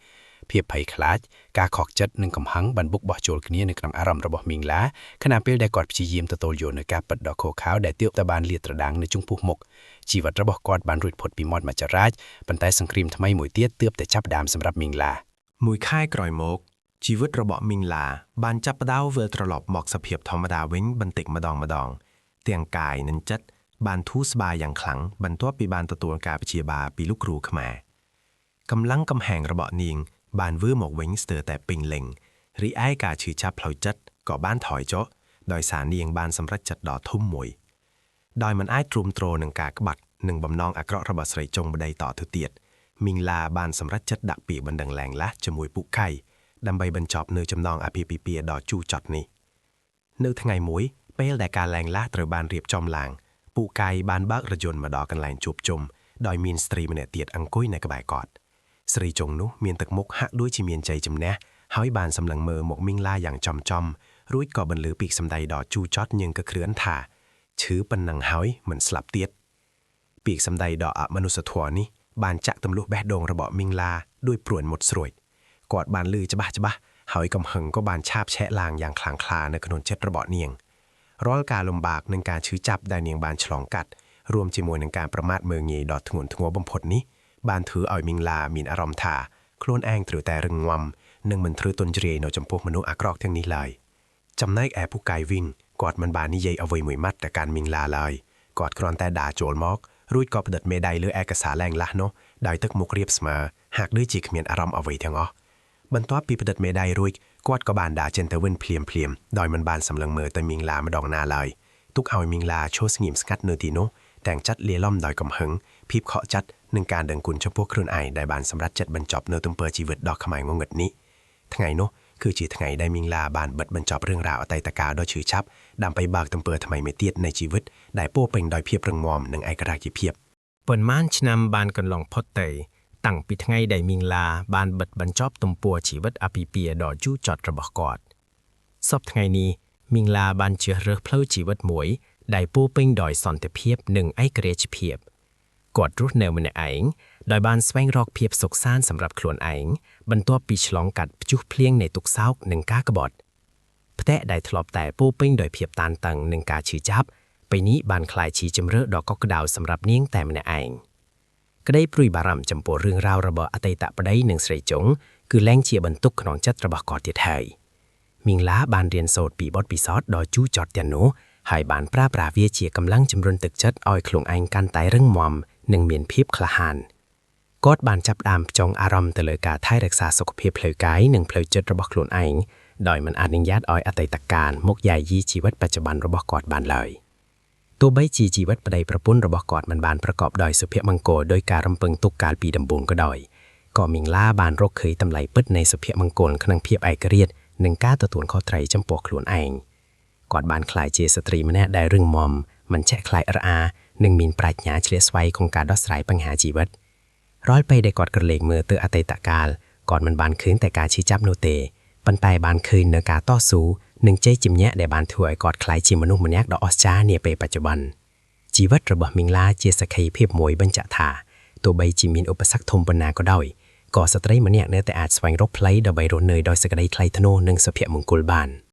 ភាពភ័យខ្លាចការខកចិត្តនិងកំហឹងបានបុកបោះចូលគ្នានៅក្នុងអារម្មណ៍របស់មីងឡាខណៈពេលដែលគាត់ព្យាយាមទទួលយកនូវការពិតដ៏ឃោរឃៅដែលទើបតែបានលាតត្រដាងនៅចំពោះមុខជីវិតរបស់គាត់បានរួចផុតពីមាត់មច្ចរាជប៉ុន្តែសង្គ្រាមថ្មីមួយទៀតទើបតែចាប់ផ្ដើមសម្រាប់មីងឡា មួយខែក្រោយមកជីវិតរបស់មីងឡាបានចាប់ផ្ដើមវិលត្រឡប់មកសភាពធម្មតាវិញបន្តិចម្ដងទាំងកាយនិងចិត្តបានធូរស្បើយយ៉ាងខ្លាំងបន្ទាប់ពីបានទទួលការព្យាបាលពីលោកគ្រូខ្មែរកម្លាំងកំហែងរបស់នាងបានធ្វើមកវិញស្ទើរតែពេញលេញរីឯការឈឺចាប់ផ្លូវចិត្តក៏បានថយចុះដោយសារនាងបានសម្រេចចិត្តដ៏ធំមួយដោយមិនអាចទ្រាំទ្រនឹងការក្បត់និងបំណងអាក្រក់របស់ស្រីចុងបដីតទៅទៀតមីងឡាបានសម្រេចចិត្តដាក់ពាក្យបណ្ដឹងឡើងឡាស់ជាមួយពូកៃដើម្បីបញ្ចប់នៅចំណងអាពាហ៍ពិពាហ៍ដ៏ជូរចត់នេះនៅថ្ងៃមួយពេលដែលការឡើងឡាស់ត្រូវបានរៀបចំឡើងពូកៃបានបើករថយន្តមកដល់កន្លែងជួបជុំដោយមានស្ត្រីម្នាក់ទៀតអង្គុយនៅក្បែរគាត់ស្រីចុងនោះមានទឹកមុខហាក់ដូចជាមានជ័យជំនះហើយបានសម្លឹងមើលមកមីងឡាយ៉ាងចំរួចក៏បន្លឺពីសម្ដីដ៏ជូរចត់ញឹងក៏គ្រឿនថាឈឺប៉ុណ្ណឹងហើយមិនស្លាប់ទៀតពីសម្ដីដ៏អមនុស្សធម៌នេះបានចាក់ទម្លុះបេះដូងរបស់មីងឡាដោយព្រួញមុតស្រួយគាត់បានលឺច្បាស់ហើយកំហឹងក៏បានឆាបឆែកឡើងយ៉ាងខ្លាំងក្លានៅក្នុងចិត្តរបស់នាងរាល់ការលំបាកនិងការឈឺចាប់ដែលនាងបានឆ្លងកាត់រួមជាមួយនឹងការប្រមាថមើលងាយដ៏ធ្ងន់ធ្ងរបំផុតនេះបានធ្វើឲ្យមីងឡាមានអារម្មណ៍ថាខ្លួនឯងត្រូវតែរឹងមាំនិងមិនត្រូវទន់ជ្រាយនៅចំពោះមនុស្សអាក្រក់ទាំងនេះឡើយចំណែកឯពូកៃវិញគាត់មិនបាននិយាយអ្វីមួយម៉ាត់ទៅកាន់មីងឡាឡើយគាត់គ្រាន់តែដើរចូលមករួចក៏ផ្តិតមេដៃលើឯកសារឡើងឡាស់នោះដោយទឹកមុខរៀបស្មើហាក់ដូចជាគ្មានអារម្មណ៍អ្វីទាំងអស់បន្ទាប់ពីផ្តិតមេដៃរួចគាត់ក៏បានដើរចេញទៅវិញភ្លាមដោយមិនបានសម្លឹងមើលទៅមីងឡាម្ដងណាឡើយទុកឲ្យមីងឡាឈរស្ងៀមស្ងាត់នៅទីនោះទាំងចិត្តលាលំដោយកំហឹងភាពខកចិត្តនឹងការដឹងគុណចំពោះខ្លួនឯងដែលបានសម្រេចចិត្តបញ្ចប់នៅទំពើជីវិតដ៏ខ្មៅងងឹតនេះថ្ងៃនោះគឺជាថ្ងៃដែលមីងឡាបានបិទបញ្ចប់រឿងរ៉ាវអតីតកាលដ៏ឈឺចាប់ដើម្បីបើកទំពើថ្មីមួយទៀតនៃជីវិតដែលពោរពេញដោយភាពរឹងមាំនិងឯករាជ្យភាពប៉ុន្មានឆ្នាំបានកន្លងផុតទៅតាំងពីថ្ងៃដែលមីងឡាបានបិទបញ្ចប់ទំព័រជីវិតអាពាហ៍ពិពាហ៍ដ៏ជូរចត់របស់គាត់សប្តាហ៍ថ្ងៃនេះមីងឡាបានជ្រើសរើសផ្លូវជីវិតមួយដែលពោរពេញដោយសន្តិភាពនិងឯករាជ្យភាពគាត់រស់នៅម្នាក់ឯងដោយបានស្វែងរកភាពសុខសាន្តសម្រាប់ខ្លួនឯងបន្ទាប់ពីឆ្លងកាត់ព្យុះភ្លៀងនៃទុក្ខសោកនិងការក្បត់ផ្ទះដែលធ្លាប់តែពោរពេញដោយភាពតានតឹងនិងការឈឺចាប់ពេលនេះបានក្លាយជាជម្រើសដ៏កក់ក្ដៅសម្រាប់នាងតែម្នាក់ឯងក្តីព្រួយបារម្ភចំពោះរឿងរ៉ាវរបស់អតីតប្តីនិងស្រីចុងគឺលែងជាបន្ទុកក្នុងចិត្តរបស់គាត់ទៀតហើយមីងឡាបានរៀនសូត្រពីបទពិសោធន៍ដ៏ជូរចត់ទាំងនោះហើយបានប្រើប្រាស់វាជាកម្លាំងជំរុញទឹកចិត្តឲ្យខ្លួនឯងកាន់តែរឹងមាំនិងមានភាពក្លាហានគាត់បានចាប់ផ្ដើមផ្ចង់អារម្មណ៍ទៅលើការថែរក្សាសុខភាពផ្លូវកាយនិងផ្លូវចិត្តរបស់ខ្លួនឯងដោយមិនអនុញ្ញាតឲ្យអតីតកាលមកយាយីជីវិតបច្ចុប្បន្នរបស់គាត់បានឡើយទោះបីជាជីវិតប្តីប្រពន្ធរបស់គាត់មិនបានប្រកបដោយសុភមង្គលដោយការរំពឹងទុកកាលពីដំបូងក៏ដោយក៏មីងឡាបានរកឃើញតម្លៃពិតនៃសុភមង្គលក្នុងភាពឯករាជ្យនិងការទទួលខុសត្រូវចំពោះខ្លួនឯងគាត់បានក្លាយជាស្ត្រីម្នាក់ដែលរឹងមាំមិនចេះខ្លាចរអានិងមានប្រាជ្ញាឆ្លៀសស្វ័យក្នុងការដោះស្រាយបញ្ហាជីវិតរាល់ពេលដែលគាត់ក្រឡេកមើលទៅអតីតកាលគាត់មិនបានឃើញតែការឈឺចាប់នោះទេប៉ុន្តែបានឃើញនូវការតស៊ូនិងជ័យជំនះដែលបានធ្វើឲ្យគាត់ក្លាយជាមនុស្សម្នាក់ដ៏អស្ចារ្យនាពេលបច្ចុប្បន្នជីវិតរបស់មីងឡាជាសក្ខីភាពមួយបញ្ជាក់ថាទោះបីជាមានឧបសគ្គធំប៉ុណ្ណាក៏ដោយក៏ស្ត្រីម្នាក់នៅតែអាចស្វែងរកផ្លូវដើម្បីរស់នៅដោយសេចក្តីថ្លៃថ្នូរនិងសុភមង្គលបាន